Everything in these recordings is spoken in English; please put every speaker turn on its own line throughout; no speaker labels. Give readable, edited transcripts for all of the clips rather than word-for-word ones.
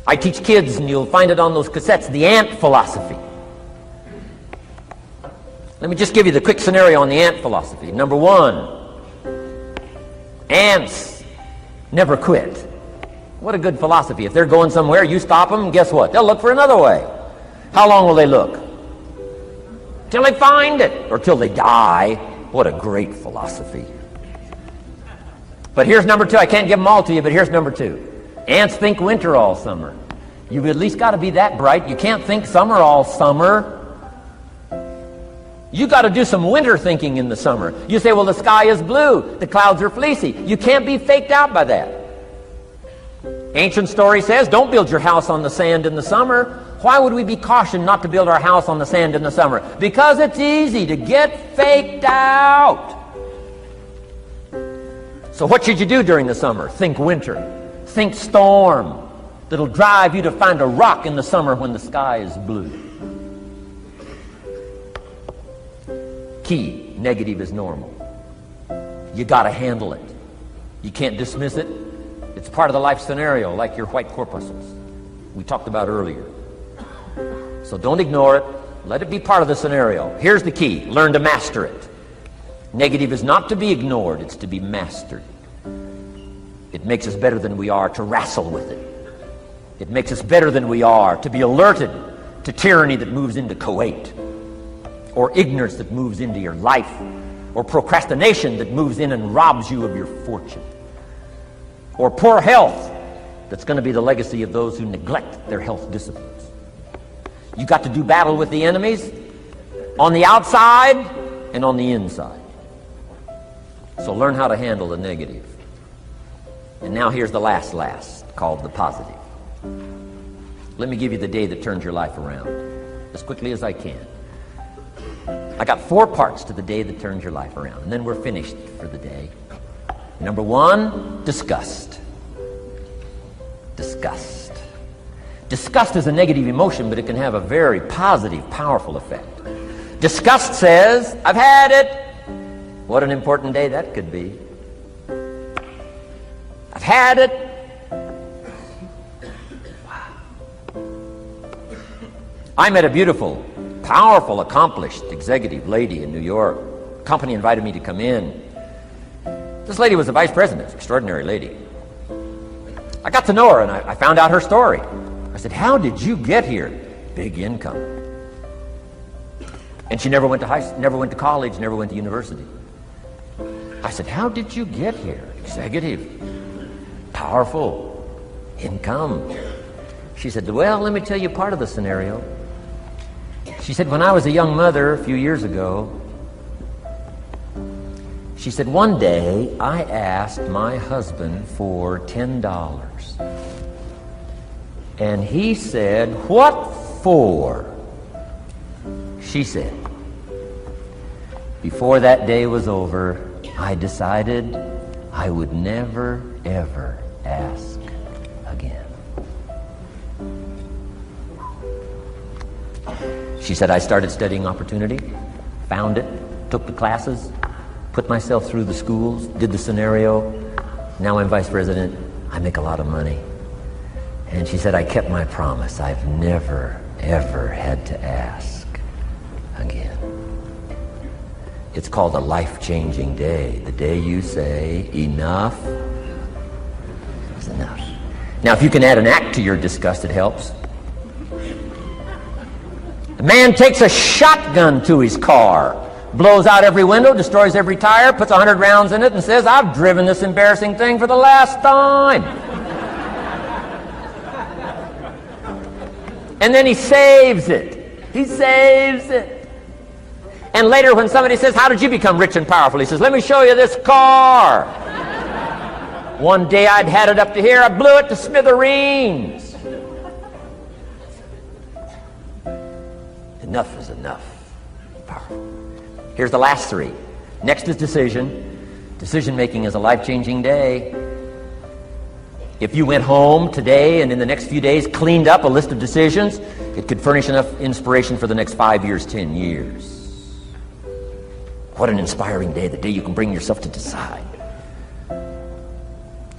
I teach kids, and you'll find it on those cassettes, the ant philosophy. Let me just give you the quick scenario on the ant philosophy. Number one, ants never quit. What a good philosophy. If they're going somewhere, you stop them, guess what? They'll look for another way. How long will they look? Till they find it, or till they die. What a great philosophy. But here's number two. I can't give them all to you, but here's number two. Ants think winter all summer. You've at least got to be that bright. You can't think summer all summer. You got to do some winter thinking in the summer. You say, well, the sky is blue, the clouds are fleecy. You can't be faked out by that. Ancient story says, don't build your house on the sand in the summer. Why would we be cautioned not to build our house on the sand in the summer? Because it's easy to get faked out. So what should you do during the summer? Think winter. Think storm. That'll drive you to find a rock in the summer when the sky is blue. Key, negative is normal. You got to handle it. You can't dismiss it. It's part of the life scenario, like your white corpuscles we talked about earlier. So don't ignore it. Let it be part of the scenario. Here's the key. Learn to master it. Negative is not to be ignored. It's to be mastered. It makes us better than we are to wrestle with it. It makes us better than we are to be alerted to tyranny that moves into Kuwait, or ignorance that moves into your life, or procrastination that moves in and robs you of your fortune, or poor health that's going to be the legacy of those who neglect their health disciplines. You got to do battle with the enemies on the outside and on the inside. So learn how to handle the negative. And now here's the last, called the positive. Let me give you the day that turns your life around as quickly as I can. I got 4 parts to the day that turns your life around, and then we're finished for the day. Number 1, disgust. Disgust. Disgust is a negative emotion, but it can have a very positive, powerful effect. Disgust says, I've had it. What an important day that could be. I've had it. Wow. I met a beautiful, powerful, accomplished executive lady in New York. The company invited me to come in. This lady was a vice president, extraordinary lady. I got to know her, and I found out her story. I said, how did you get here? Big income. And she never went to college, never went to university. I said, how did you get here? Executive, powerful, income. She said, well, let me tell you part of the scenario. She said, when I was a young mother a few years ago, she said, one day I asked my husband for $10. And he said, what for? She said, before that day was over, I decided I would never, ever ask again. She said, I started studying opportunity, found it, took the classes, put myself through the schools, did the scenario. Now I'm vice president. I make a lot of money. And she said, I kept my promise. I've never, ever had to ask again. It's called a life-changing day. The day you say, enough is enough. Now, if you can add an act to your disgust, it helps. The man takes a shotgun to his car, blows out every window, destroys every tire, puts 100 rounds in it, and says, I've driven this embarrassing thing for the last time. And then he saves it. He saves it. And later when somebody says, how did you become rich and powerful? He says, let me show you this car. One day I'd had it up to here. I blew it to smithereens. Enough is enough. Powerful. Here's the last 3. Next is decision. Decision making is a life-changing day. If you went home today and in the next few days cleaned up a list of decisions, it could furnish enough inspiration for the next 5 years, 10 years. What an inspiring day, the day you can bring yourself to decide.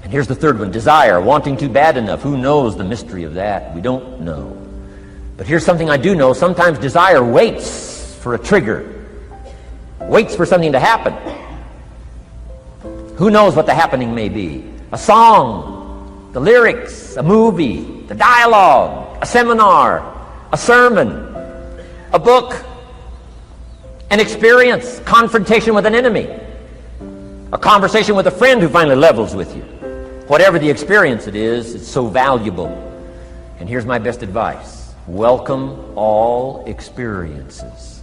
And here's the third one, desire, wanting too bad enough. Who knows the mystery of that? We don't know. But here's something I do know. Sometimes desire waits for a trigger, waits for something to happen. Who knows what the happening may be? A song, the lyrics, a movie, the dialogue, a seminar, a sermon, a book, an experience, confrontation with an enemy, a conversation with a friend who finally levels with you. Whatever the experience it is, it's so valuable. And here's my best advice. Welcome all experiences.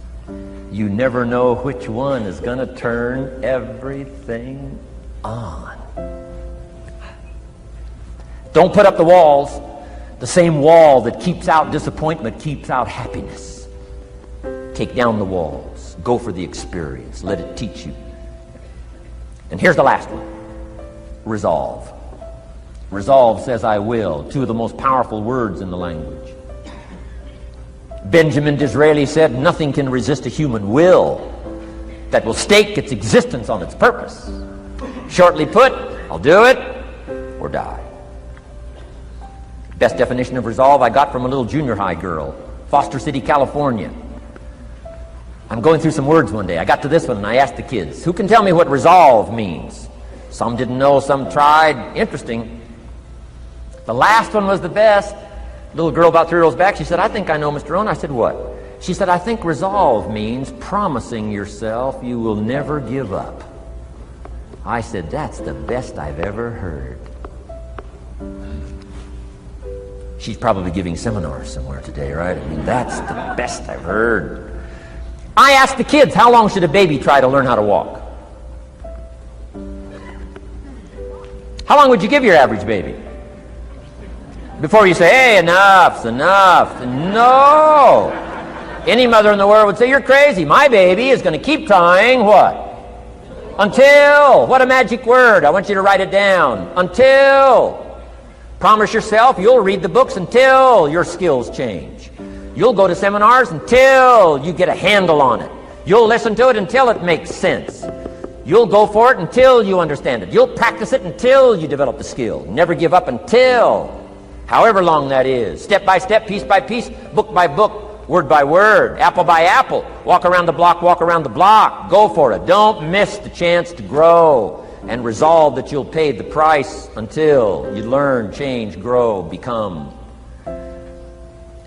You never know which one is going to turn everything on. Don't put up the walls. The same wall that keeps out disappointment keeps out happiness. Take down the walls. Go for the experience. Let it teach you. And here's the last one. Resolve. Resolve says I will. Two of the most powerful words in the language. Benjamin Disraeli said, nothing can resist a human will that will stake its existence on its purpose. Shortly put, I'll do it or die. Best definition of resolve I got from a little junior high girl, Foster City, California. I'm going through some words one day. I got to this one and I asked the kids, who can tell me what resolve means? Some didn't know, some tried. Interesting. The last one was the best. Little girl about 3 rows back, she said, I think I know, Mr. Rohn. I said, what? She said, I think resolve means promising yourself you will never give up. I said, that's the best I've ever heard. She's probably giving seminars somewhere today, right? I mean, that's the best I've heard. I asked the kids, how long should a baby try to learn how to walk? How long would you give your average baby? Before you say, hey, enough's enough. No. Any mother in the world would say, you're crazy. My baby is going to keep trying what? Until. What a magic word. I want you to write it down. Until. Promise yourself you'll read the books until your skills change. You'll go to seminars until you get a handle on it. You'll listen to it until it makes sense. You'll go for it until you understand it. You'll practice it until you develop the skill. Never give up until, however long that is. Step by step, piece by piece, book by book, word by word, apple by apple. Walk around the block, walk around the block. Go for it. Don't miss the chance to grow. And resolve that you'll pay the price until you learn, change, grow, become.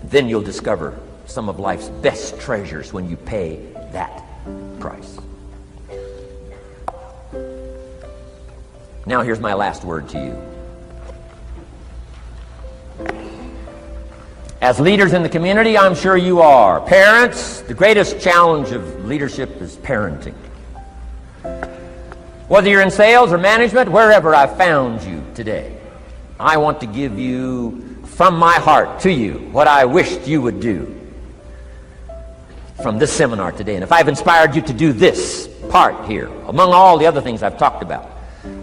Then you'll discover some of life's best treasures when you pay that price. Now here's my last word to you. As leaders in the community, I'm sure you are. Parents, the greatest challenge of leadership is parenting. Whether you're in sales or management, wherever I've found you today, I want to give you, from my heart to you, what I wished you would do from this seminar today. And if I've inspired you to do this part here, among all the other things I've talked about,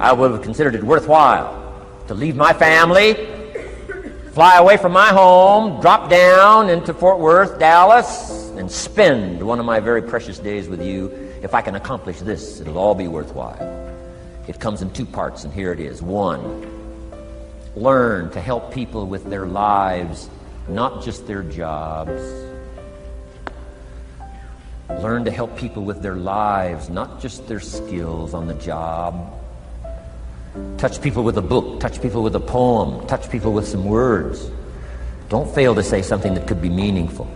I would have considered it worthwhile to leave my family, fly away from my home, drop down into Fort Worth, Dallas, and spend one of my very precious days with you. If I can accomplish this, it'll all be worthwhile. It comes in 2 parts, and here it is. 1, learn to help people with their lives, not just their jobs. Learn to help people with their lives, not just their skills on the job. Touch people with a book, touch people with a poem, touch people with some words. Don't fail to say something that could be meaningful.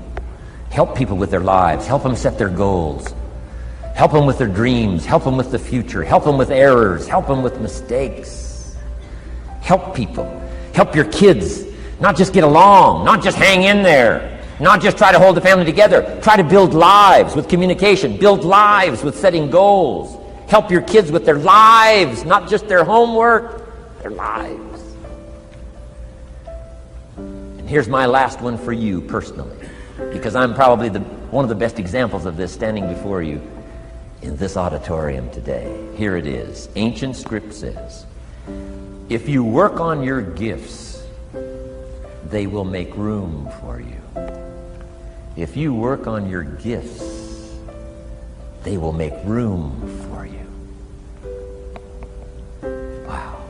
Help people with their lives, help them set their goals. Help them with their dreams. Help them with the future. Help them with errors. Help them with mistakes. Help people. Help your kids not just get along, not just hang in there, not just try to hold the family together. Try to build lives with communication. Build lives with setting goals. Help your kids with their lives, not just their homework, their lives. And here's my last one for you personally, because I'm probably one of the best examples of this standing before you in this auditorium today. Here it is. Ancient script says, if you work on your gifts, they will make room for you. If you work on your gifts, they will make room for you. Wow.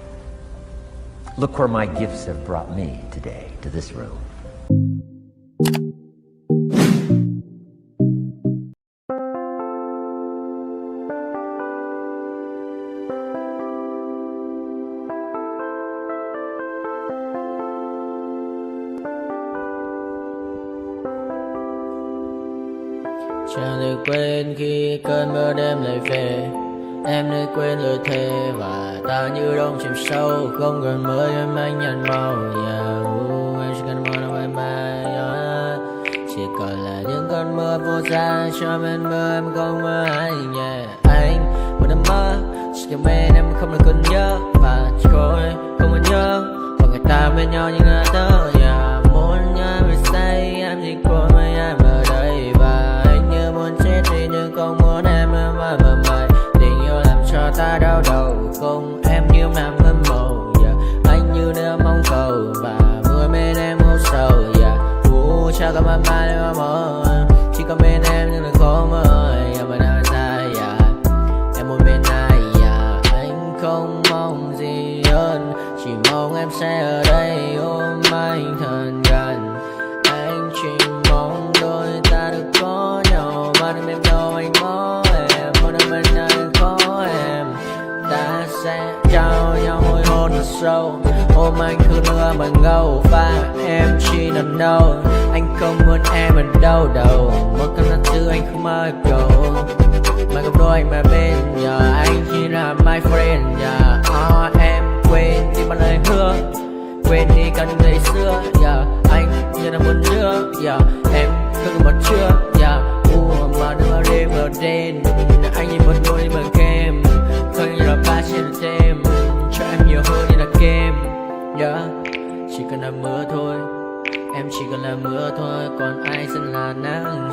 Look where my gifts have brought me today, to this room.
Chẳng được quên khi cơn mưa đêm lại về. Em nơi quên lời thề và ta như đông chìm sâu. Không còn mới em anh nhận màu. Em chỉ cần mơ đâu em bay. Chỉ còn là những cơn mưa vô giá. Cho bên mơ em không mơ anh. Anh một đêm mơ. Chỉ cần bên em không được cơn nhớ. Và chỉ có em không muốn nhớ. Và người ta bên nhau nhưng đã tớ. Muốn nhớ về say em chỉ có mấy em ở đây. Và anh như muốn chết đi nhưng không muốn em mơ mày. Tình yêu làm cho ta đau đầu. Không em như làm hâm mộ. Anh như đeo mong cầu. Và mưa bên em ngô sầu. Chắc cả mắt mai em mơ. Chỉ có bên em nhưng đừng khó mơ. Em ở nơi xa. Em muốn bên ai. Anh không mong gì hơn. Chỉ mong em sẽ ở đây ôm anh thật gần. Anh chỉ mong đôi ta được có nhau. Mà đừng em đâu anh có em. Một đêm bên anh có em. Ta sẽ trao nhau môi hôn thật sâu. Ôm anh cứ nữa bằng gâu. Và em chỉ nằm đâu. Anh không muốn em ở đâu đâu. Một cơn nắng thứ anh không mơ cầu. Mà không đôi anh mà bên giờ. Anh chỉ là my friend. Em quên đi bao lời hứa. Quên đi cần ngày xưa. Anh như là một đứa. Em cứ một chưa. Mà đêm đêm ở đêm. Anh như một đôi đi bằng kem. Không như là ba trên đêm. Cho em nhiều hơn như là kem. Chỉ cần là mưa thôi. Em chỉ cần là mưa thôi. Còn ai sẽ là nắng.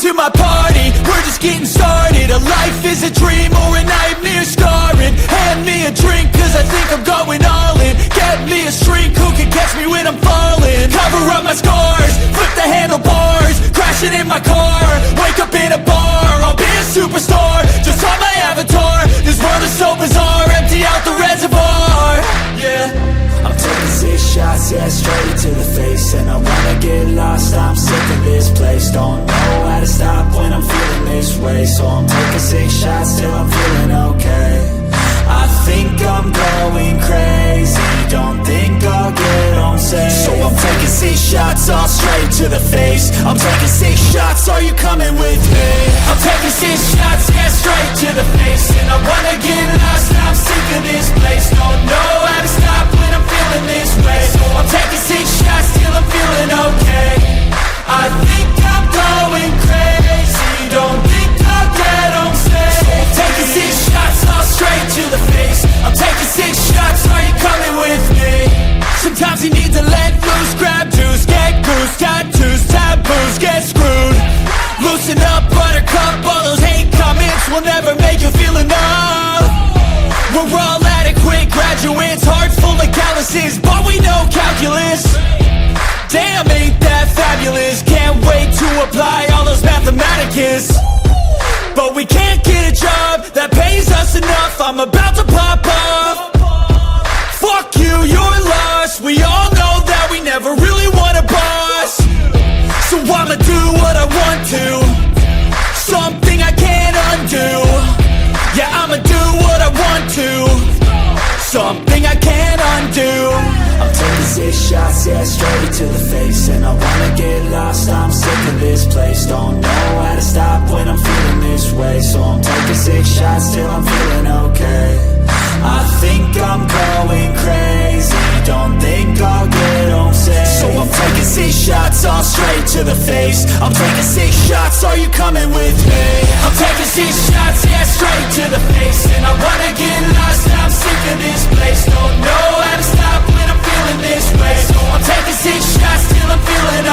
to my party, we're just getting started. A life is a dream or a nightmare scarring. Hand me a drink cause I think I'm going all in. Get me a shrink who can catch me when I'm falling. Cover up my scars, flip the handlebars, crashing in my car, wake up in a bar. I'll be a superstar, just on my avatar. This world is so bizarre, empty out the reservoir. Yeah, I'm taking 6 shots, yeah, straight to the face. And I wanna get lost, I'm sick of this place. Don't know how to stop when I'm feeling this way. So I'm taking 6 shots till I'm feeling okay. I think I'm going crazy, don't think I'll get on safe. So I'm taking 6 shots, all straight to the face. I'm taking 6 shots, are you coming with me? I'm taking 6 shots, yeah, straight to the face. And I wanna get lost, I'm sick of this place. Don't know how to stop when I'm feeling this way. So I'm taking 6 shots till I'm feeling okay. I think I'm going crazy, don't think I'll get on safe. So I'm taking 6 shots, all straight to the face. I'm taking 6 shots, are you coming with me? Sometimes you need to let loose, grab juice, get goose, tattoos, taboos, get screwed. Loosen up, buttercup, all those hate comments will never make you feel enough. We're all adequate graduates, hearts full of calluses, but we know calculus. Damn, ain't that fabulous? Can't wait to apply all those mathematicus. But we can't get a job that pays us enough. I'm about to pop off. Fuck you, you're lost. We all know that we never really want a boss. So I'ma do what I want to, something I can't undo. Yeah, I'ma do what I want to, something I can't undo. I'm taking 6 shots, yeah, straight to the face. And I wanna get lost, I'm sick of this place. Don't know how to stop when I'm feeling this way. So I'm taking 6 shots till I'm feeling okay. I think I'm going crazy, don't think I'll get home safe. So I'm taking 6 shots, all straight to the face. I'm taking 6 shots, are you coming with me? I'm taking 6 shots, yeah, straight to the face. And I wanna get lost, I'm sick of this place. Don't know how to stop when I'm feeling this way. So I'm taking 6 shots till I'm feeling